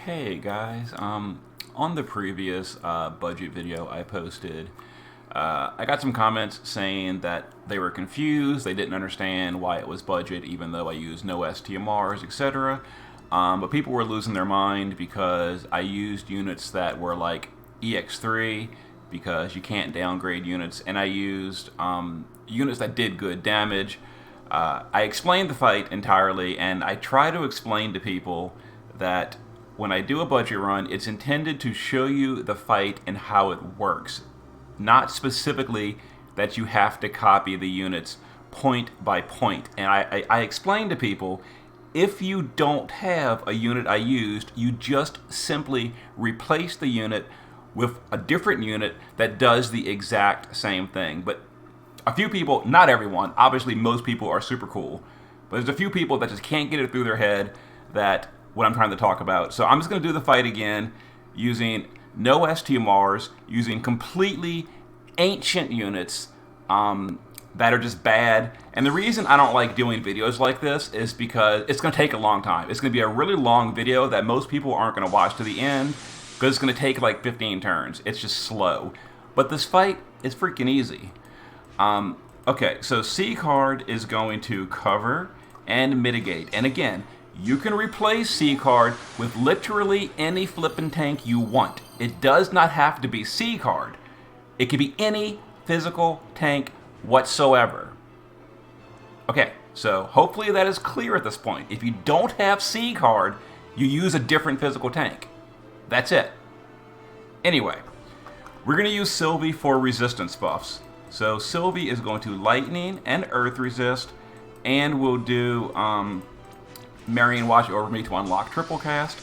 Hey guys, on the previous budget video I posted, I got some comments saying that they were confused, they didn't understand why it was budget even though I used no STMRs, etc. But people were losing their mind because I used units that were like EX3 because you can't downgrade units, and I used units that did good damage. I explained the fight entirely, and I try to explain to people that when I do a budget run, it's intended to show you the fight and how it works, not specifically that you have to copy the units point by point. And I explain to people, if you don't have a unit I used, you just simply replace the unit with a different unit that does the exact same thing. But a few people, not everyone, obviously most people are super cool, but there's a few people that just can't get it through their head that what I'm trying to talk about. So I'm just going to do the fight again using no STMRs, using completely ancient units that are just bad. And the reason I don't like doing videos like this is because it's going to take a long time. It's going to be a really long video that most people aren't going to watch to the end because it's going to take like 15 turns. It's just slow. But this fight is freaking easy. Okay, so C card is going to cover and mitigate. And again, you can replace C card with literally any flippin' tank you want. It does not have to be C card. It can be any physical tank whatsoever. Okay, so hopefully that is clear at this point. If you don't have C card, you use a different physical tank. That's it. Anyway, we're going to use Sylvie for resistance buffs. So Sylvie is going to lightning and earth resist, and we'll do Marion watch over me to unlock triple cast.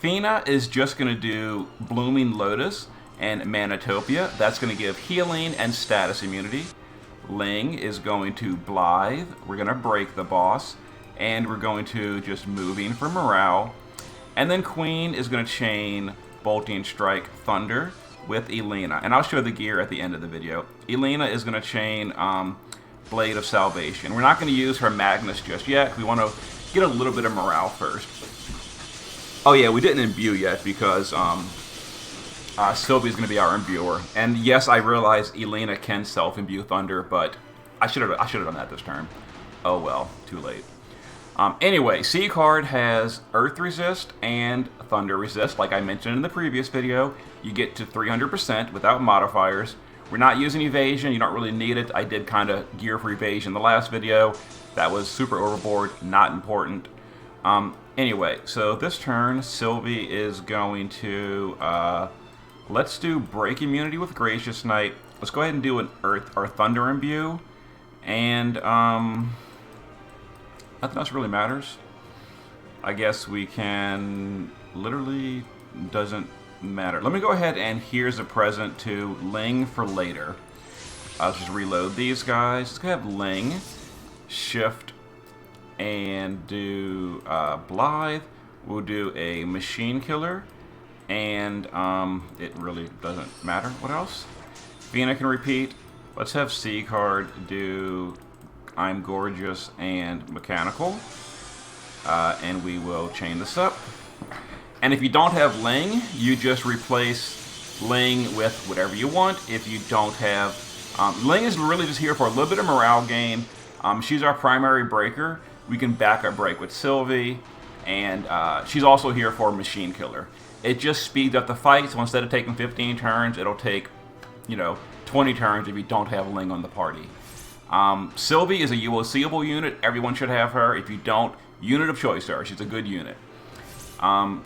Fina is just going to do Blooming Lotus and Manatopia. That's going to give healing and status immunity. Ling is going to Blythe. We're going to break the boss, and we're going to just moving for morale. And then Queen is going to chain Bolting Strike Thunder with Elena, and I'll show the gear at the end of the video. Elena is going to chain Blade of Salvation. We're not going to use her Magnus just yet. We want to get a little bit of morale first. Oh yeah, we didn't imbue yet because Sylvie's going to be our imbuer. And yes, I realize Elena can self-imbue Thunder, but I should have done that this turn. Oh well, too late. Anyway, C card has Earth Resist and Thunder Resist. Like I mentioned in the previous video, you get to 300% without modifiers. We're not using evasion, you don't really need it. I did kind of gear for evasion in the last video. That was super overboard, not important. Anyway, so this turn, Sylvie is going to, let's do Break Immunity with Gracious Knight. Let's go ahead and do an Earth or Thunder Imbue. And, nothing else really matters. I guess we can, literally doesn't matter. Let me go ahead and here's a present to Ling for later. I'll just reload these guys. Let's go have Ling, shift, and do Blythe. We'll do a Machine Killer, and it really doesn't matter. What else? Fina can repeat. Let's have C card do I'm Gorgeous and Mechanical, and we will chain this up. And if you don't have Ling, you just replace Ling with whatever you want. If you don't have... Ling is really just here for a little bit of morale gain. She's our primary breaker. We can backup break with Sylvie, and she's also here for Machine Killer. It just speeds up the fight, so instead of taking 15 turns, it'll take, 20 turns if you don't have Ling on the party. Sylvie is a UOC-able unit. Everyone should have her. If you don't, unit of choice her. She's a good unit.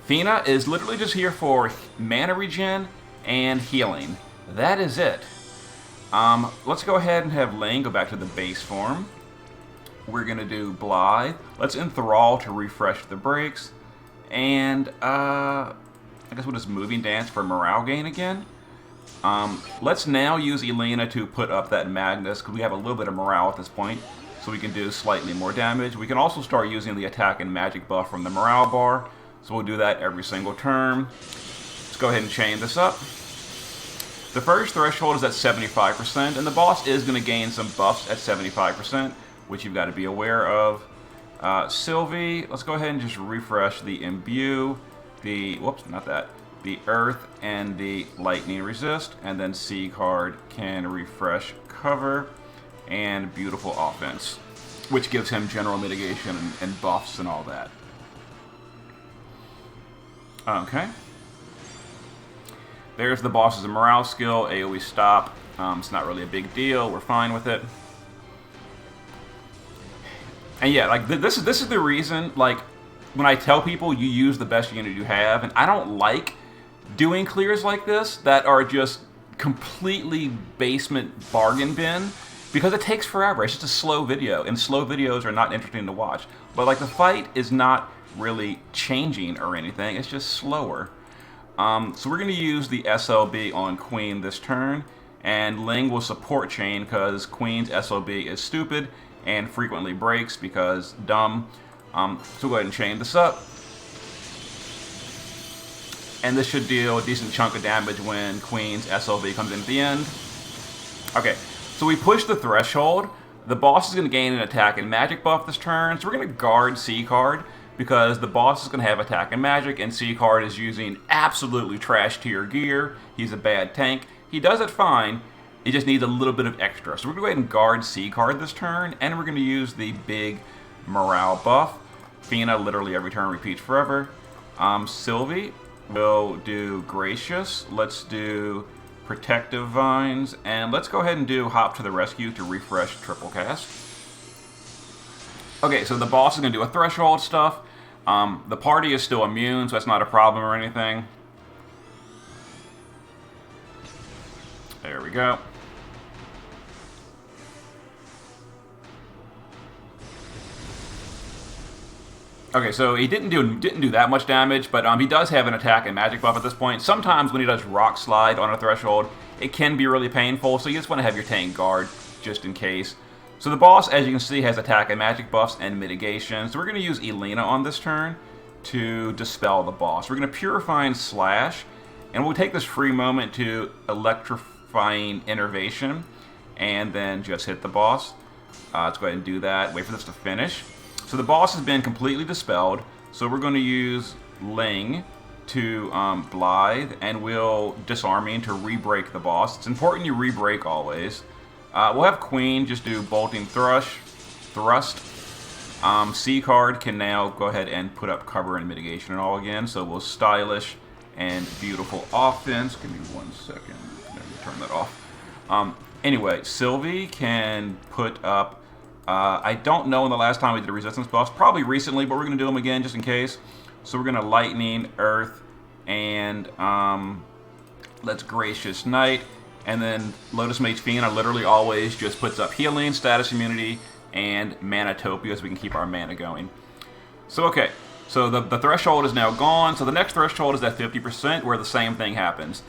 Fina is literally just here for mana regen and healing. That is it. Let's go ahead and have Ling go back to the base form. We're going to do Blythe. Let's Enthrall to refresh the breaks. And I guess we'll just Moving Dance for morale gain again. Let's now use Elena to put up that Magnus, because we have a little bit of morale at this point, so we can do slightly more damage. We can also start using the attack and magic buff from the morale bar, so we'll do that every single turn. Let's go ahead and chain this up. The first threshold is at 75%, and the boss is going to gain some buffs at 75%, which you've got to be aware of. Sylvie, let's go ahead and just refresh the imbue. the, whoops, not that, the Earth and the Lightning Resist, and then C card can refresh cover and beautiful offense, which gives him general mitigation and buffs and all that. Okay. There's the boss's morale skill, AoE stop. It's not really a big deal. We're fine with it. And yeah, like this is the reason, like, when I tell people you use the best unit you have, and I don't like doing clears like this that are just completely basement bargain bin, because it takes forever. It's just a slow video, and slow videos are not interesting to watch. But like, the fight is not really changing or anything, it's just slower. So we're going to use the SLB on Queen this turn, and Ling will support chain because Queen's SLB is stupid and frequently breaks because dumb. So we'll go ahead and chain this up. And this should deal a decent chunk of damage when Queen's SLB comes in at the end. Okay, so we push the threshold. The boss is going to gain an attack and magic buff this turn, so we're going to guard C card because the boss is going to have attack and magic, and C card is using absolutely trash tier gear. He's a bad tank. He does it fine. He just needs a little bit of extra. So we're going to go ahead and guard C card this turn, and we're going to use the big morale buff. Fina literally every turn repeats forever. Sylvie will do Gracious. Let's do Protective Vines, and let's go ahead and do Hop to the Rescue to refresh triple cast. Okay, so the boss is going to do a threshold stuff. The party is still immune, so that's not a problem or anything. There we go. Okay, so he didn't do that much damage, but he does have an attack and magic buff at this point. Sometimes when he does Rock Slide on a threshold, it can be really painful, so you just want to have your tank guard just in case. So the boss, as you can see, has attack and magic buffs and mitigation. So we're going to use Elena on this turn to dispel the boss. We're going to Purifying Slash, and we'll take this free moment to Electrifying Innervation, and then just hit the boss. Let's go ahead and do that. Wait for this to finish. So the boss has been completely dispelled, so we're going to use Ling to Blithe, and we'll Disarming to re-break the boss. It's important you re-break always. We'll have Queen just do Bolting Thrust. C card can now go ahead and put up cover and mitigation and all again, so we'll Stylish and Beautiful Offense. Give me 1 second. Let me turn that off. Anyway, Sylvie can put up... I don't know when the last time we did a resistance buffs. Probably recently, but we're going to do them again just in case. So we're going to Lightning, Earth, and let's Gracious Knight. And then Lotus Mage Fina literally always just puts up healing, status immunity, and Manatopia so we can keep our mana going. So okay, so the threshold is now gone. So the next threshold is at 50% where the same thing happens.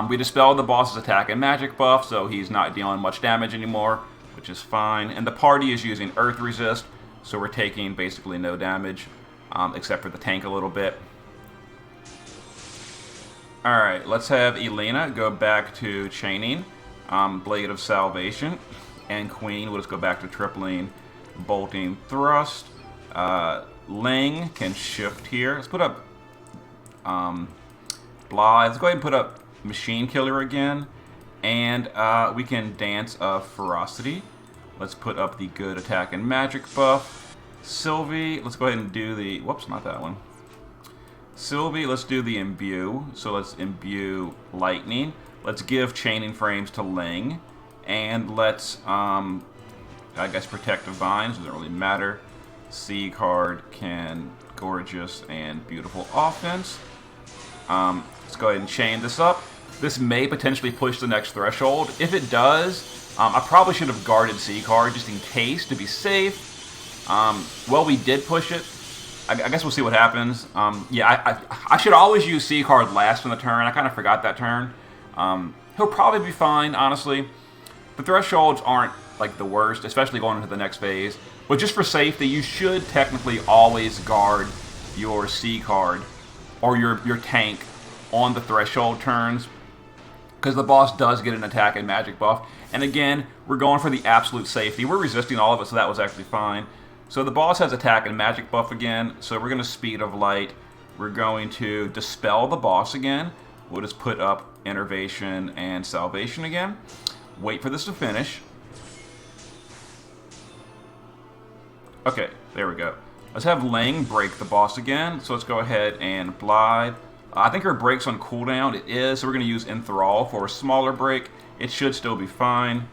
We dispelled the boss's attack and magic buff, so he's not dealing much damage anymore, which is fine. And the party is using Earth Resist, so we're taking basically no damage, except for the tank a little bit. Alright, let's have Elena go back to chaining, Blade of Salvation, and Queen will just go back to tripling, Bolting Thrust. Ling can shift here. Let's put up Blythe. Let's go ahead and put up Machine Killer again. And we can Dance of Ferocity. Let's put up the good attack and magic buff. Sylvie, let's go ahead and do the... Whoops, not that one. Sylvie, let's do the Imbue. So let's Imbue Lightning. Let's give Chaining Frames to Ling. And let's, I guess, Protective Vines. Doesn't really matter. C card can Gorgeous and Beautiful Offense. Let's go ahead and chain this up. This may potentially push the next threshold. If it does, I probably should have guarded C card just in case to be safe. Well, we did push it. I guess we'll see what happens. Yeah, I should always use C card last in the turn. I kind of forgot that turn. He'll probably be fine, honestly. The thresholds aren't like the worst, especially going into the next phase. But just for safety, you should technically always guard your C card or your tank on the threshold turns, because the boss does get an attack and magic buff. And again, we're going for the absolute safety. We're resisting all of it, so that was actually fine. So the boss has attack and magic buff again, so we're going to Speed of Light We're going to dispel the boss again. We'll just put up Enervation and Salvation again. Wait for this to finish. Okay, there we go. Let's have Ling break the boss again. So let's go ahead and Blythe. I think her break's on cooldown. It is, so we're going to use Enthrall for a smaller break. It should still be fine.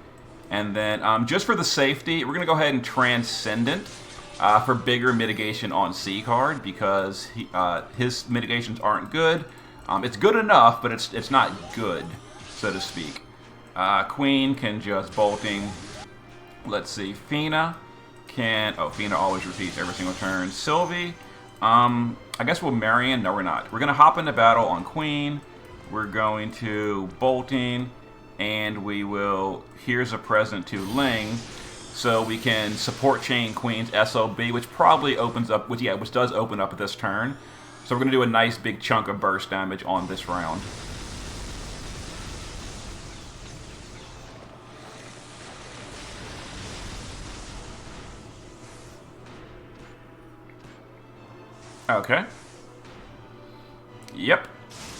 And then, just for the safety, we're going to go ahead and Transcendent for bigger mitigation on C-Card, because his mitigations aren't good. It's good enough, but it's not good, so to speak. Queen can just Bolting. Let's see, Fina can... Oh, Fina always repeats every single turn. Sylvie, I guess we'll Marion. No, we're not. We're going to hop into battle on Queen. We're going to Bolting. And we will, here's a present to Ling, so we can support chain Queen's SOB, which probably opens up, which does open up at this turn. So we're going to do a nice big chunk of burst damage on this round. Okay. Yep,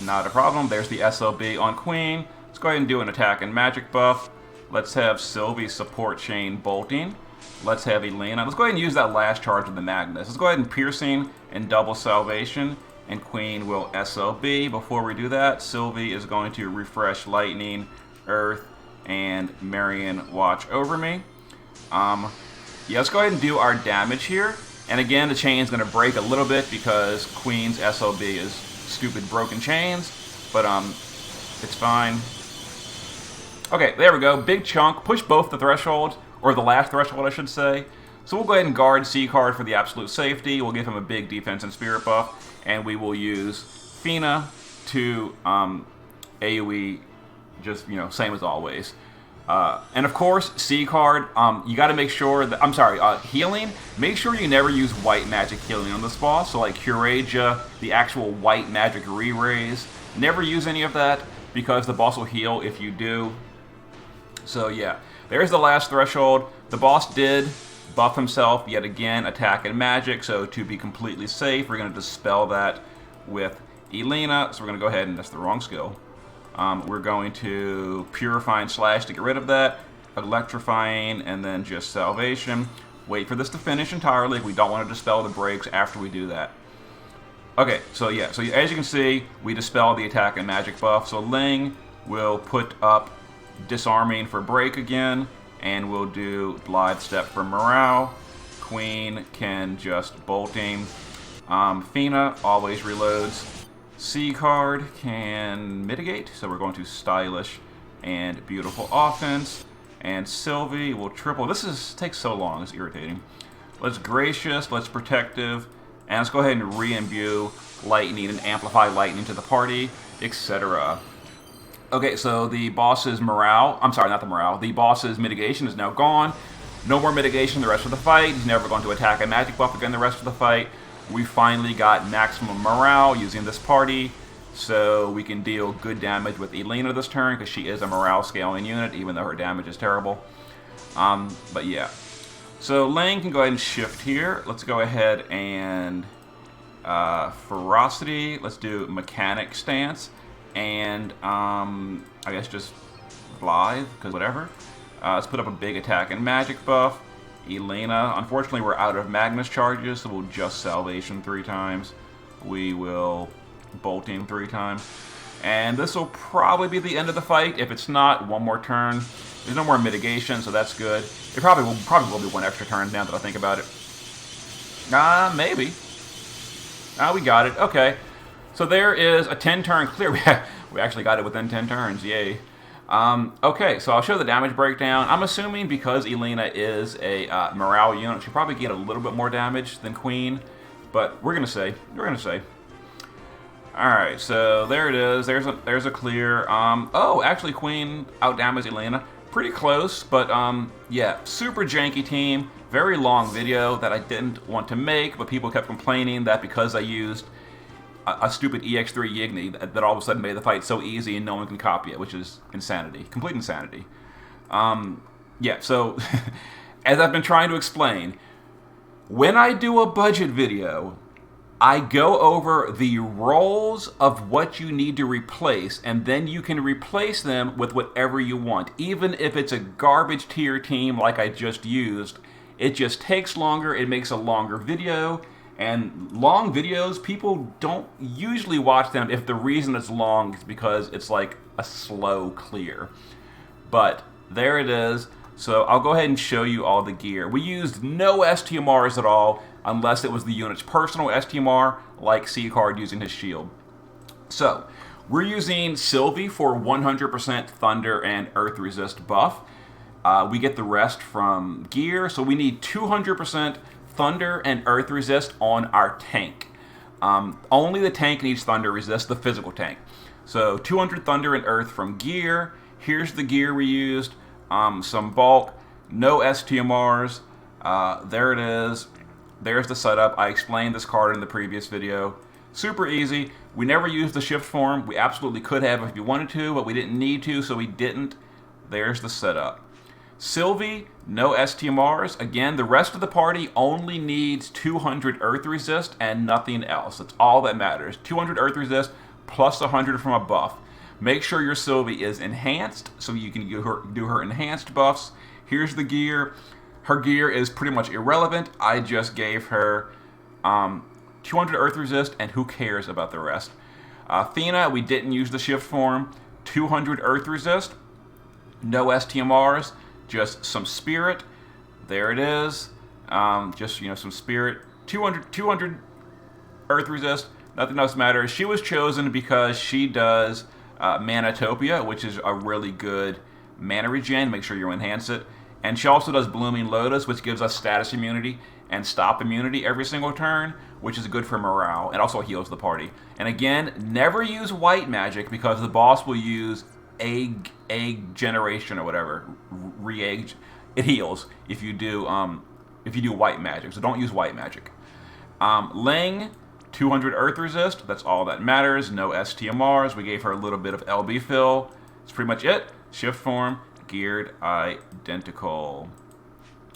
not a problem. There's the SOB on Queen. Let's go ahead and do an attack and magic buff. Let's have Sylvie support chain Bolting. Let's have Elena. Let's go ahead and use that last charge of the Magnus. Let's go ahead and Piercing and double Salvation. And Queen will SOB. Before we do that, Sylvie is going to refresh Lightning, Earth, and Marion watch over me. Yeah, let's go ahead and do our damage here. And again, the chain's going to break a little bit because Queen's SOB is stupid broken chains. But it's fine. Okay, there we go. Big chunk. Push both the thresholds, or the last threshold, I should say. So we'll go ahead and guard C-Card for the absolute safety. We'll give him a big defense and spirit buff. And we will use Fina to AoE, just, same as always. And of course, C-Card, you got to make sure that, healing, make sure you never use white magic healing on this boss. So like Curaja, the actual white magic re-raise, never use any of that because the boss will heal if you do. So yeah, there's the last threshold. The boss did buff himself yet again, attack and magic, so to be completely safe, we're going to dispel that with Elena. So we're going to go ahead and, that's the wrong skill. We're going to Purifying Slash to get rid of that, Electrifying, and then just Salvation. Wait for this to finish entirely. We don't want to dispel the breaks after we do that. Okay, so yeah, so as you can see, we dispel the attack and magic buff. So Ling will put up Disarming for break again, and we'll do Blythe Step for morale. Queen can just Bolting. Fina always reloads. C-Card can mitigate, so we're going to Stylish and Beautiful Offense. And Sylvie will triple. This takes so long, it's irritating. Let's Gracious, let's Protective, and let's go ahead and re-imbue Lightning and amplify Lightning to the party, etc. Okay, so the boss's morale, the boss's mitigation is now gone. No more mitigation the rest of the fight. He's never going to attack a magic buff again the rest of the fight. We finally got maximum morale using this party, so we can deal good damage with Elena this turn, because she is a morale scaling unit, even though her damage is terrible. But yeah. So Ling can go ahead and shift here. Let's go ahead and Ferocity. Let's do Mechanic Stance. And I guess just Blythe, because whatever. Let's put up a big attack and magic buff. Elena, unfortunately we're out of Magnus charges, so we'll just Salvation 3 times. We will Bolting 3 times. And this will probably be the end of the fight. If it's not, one more turn. There's no more mitigation, so that's good. It probably will be one extra turn now that I think about it. Maybe. We got it. Okay. So there is a 10-turn clear. We actually got it within 10 turns. Yay. Okay, so I'll show the damage breakdown. I'm assuming because Elena is a morale unit, she'll probably get a little bit more damage than Queen. But we're going to say. Alright, so there it is. There's a clear. Oh, actually Queen outdamaged Elena. Pretty close, but yeah, super janky team. Very long video that I didn't want to make, but people kept complaining that because I used a stupid EX3 Yigni that all of a sudden made the fight so easy and no one can copy it, which is insanity. Complete insanity. Yeah, so as I've been trying to explain, when I do a budget video, I go over the roles of what you need to replace, and then you can replace them with whatever you want. Even if it's a garbage tier team like I just used, it just takes longer, it makes a longer video, and long videos, people don't usually watch them if the reason it's long is because it's like a slow clear. But there it is. So I'll go ahead and show you all the gear. We used no STMRs at all, unless it was the unit's personal STMR, like C-Card using his shield. So we're using Sylvie for 100% Thunder and Earth Resist buff. We get the rest from gear, so we need 200% Thunder and Earth Resist on our tank. Only the tank needs Thunder Resist, the physical tank. So 200 Thunder and Earth from gear. Here's the gear we used. Some bulk, no STMRs. There it is. There's the setup. I explained this card in the previous video. Super easy. We never used the shift form. We absolutely could have if we wanted to, but we didn't need to, so we didn't. There's the setup. Sylvie, no STMRs. Again, the rest of the party only needs 200 Earth Resist and nothing else. That's all that matters. 200 Earth Resist plus 100 from a buff. Make sure your Sylvie is enhanced so you can do her enhanced buffs. Here's the gear. Her gear is pretty much irrelevant. I just gave her 200 Earth Resist, and who cares about the rest? Athena, we didn't use the shift form. 200 Earth Resist, no STMRs, just some Spirit. There it is. Just, some Spirit. 200 Earth Resist, nothing else matters. She was chosen because she does Manatopia, which is a really good mana regen. Make sure you enhance it. And she also does Blooming Lotus, which gives us status immunity and stop immunity every single turn, which is good for morale and also heals the party. And again, never use white magic because the boss will use egg generation or whatever, re-egg. It heals if you do white magic, so don't use white magic. Ling, 200 Earth Resist, that's all that matters. No STMRs. We gave her a little bit of LB fill. That's pretty much it. Shift form, geared, identical.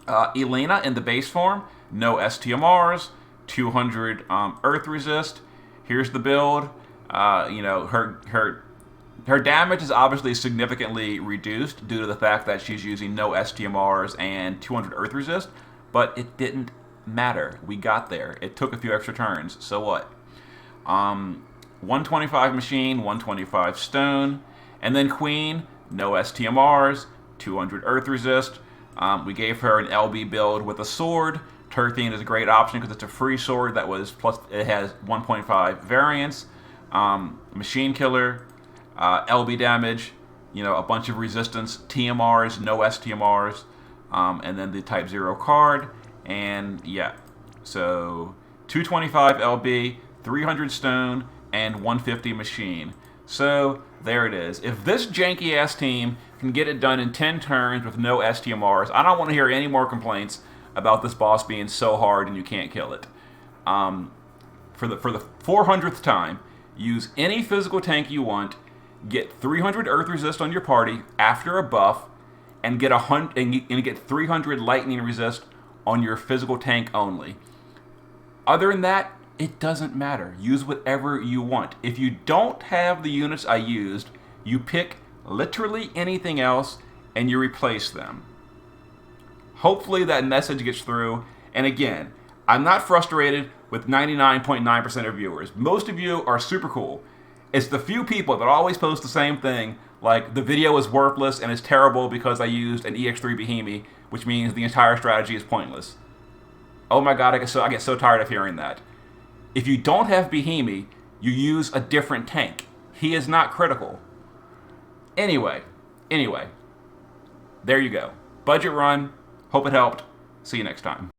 Elena in the base form, no STMRs, 200 Earth Resist. Here's the build. Her damage is obviously significantly reduced due to the fact that she's using no STMRs and 200 Earth Resist, but it didn't matter. We got there. It took a few extra turns. So what? 125 machine, 125 stone, and then Queen, no STMRs, 200 Earth Resist. We gave her an LB build with a sword. Terthene is a great option because it's a free sword that was plus. It has 1.5 variance. Machine Killer, LB damage, a bunch of resistance. TMRs, no STMRs, and then the Type 0 card. And yeah, so 225 LB, 300 stone, and 150 machine. So there it is. If this janky ass team can get it done in 10 turns with no STMRs, I don't want to hear any more complaints about this boss being so hard and you can't kill it. For the 400th time, use any physical tank you want, get 300 Earth Resist on your party after a buff, and get 300 Lightning Resist on your physical tank only. Other than that, it doesn't matter. Use whatever you want. If you don't have the units I used, you pick literally anything else and you replace them. Hopefully that message gets through. And again, I'm not frustrated with 99.9% of viewers. Most of you are super cool. It's the few people that always post the same thing, like the video is worthless and it's terrible because I used an EX3 Behemoth, which means the entire strategy is pointless. Oh my god, I get so tired of hearing that. If you don't have Behemoth, you use a different tank. He is not critical. Anyway, there you go. Budget run. Hope it helped. See you next time.